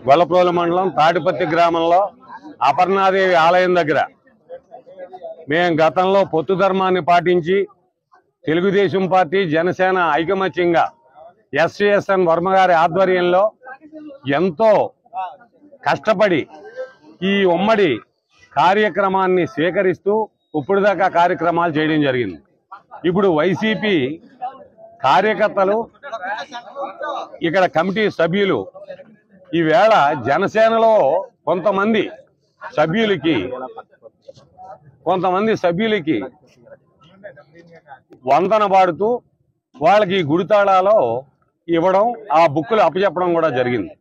గొల్లప్రోలు మండలం తాటిపత్తి గ్రామంలో అపర్ణాదేవి ఆలయం దగ్గర మేము గతంలో పొత్తు ధర్మాన్ని పాటించి తెలుగుదేశం పార్టీ జనసేన ఐకమత్యంగా ఎస్ఎస్ఎన్ వర్మ గారి ఆధ్వర్యంలో ఎంతో కష్టపడి ఈ ఉమ్మడి కార్యక్రమాన్ని స్వీకరిస్తూ ఇప్పుడు దాకా కార్యక్రమాలు చేయడం జరిగింది. ఇప్పుడు వైసీపీ కార్యకర్తలు ఇక్కడ కమిటీ సభ్యులు ఈవేళ జనసేనలో కొంతమంది సభ్యులకి వందన పాడుతూ వాళ్ళకి గుడితాళాలో ఇవ్వడం, ఆ బుక్కులు అప్పచెప్పడం కూడా జరిగింది.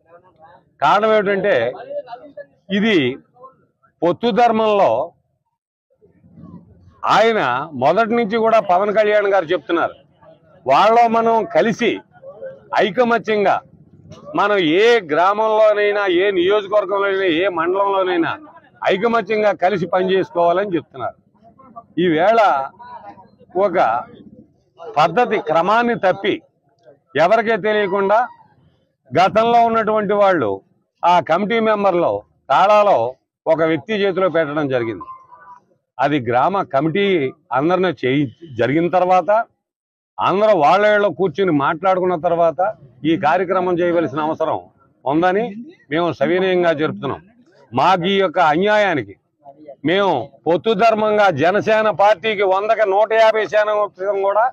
కారణం ఏమిటంటే ఇది పొత్తు ధర్మంలో ఆయన మొదటి నుంచి కూడా పవన్ కళ్యాణ్ గారు చెప్తున్నారు, వాళ్ళలో మనం కలిసి ఐకమత్యంగా మనం ఏ గ్రామంలోనైనా, ఏ నియోజకవర్గంలోనైనా, ఏ మండలంలోనైనా ఐకమత్యంగా కలిసి పనిచేసుకోవాలని చెప్తున్నారు. ఈవేళ ఒక పద్ధతి క్రమాన్ని తప్పి ఎవరికే తెలియకుండా గతంలో ఉన్నటువంటి వాళ్ళు ఆ కమిటీ మెంబర్లో తాళాలో ఒక వ్యక్తి చేతిలో పెట్టడం జరిగింది. అది గ్రామ కమిటీ అందరినీ జరిగిన తర్వాత అందరూ వాళ్ళ కూర్చుని మాట్లాడుకున్న తర్వాత ఈ కార్యక్రమం చేయవలసిన అవసరం ఉందని మేము సవినయంగా జరుపుతున్నాం. మాకు ఈ యొక్క అన్యాయానికి మేము పొత్తు ధర్మంగా జనసేన పార్టీకి 100కి 150% కూడా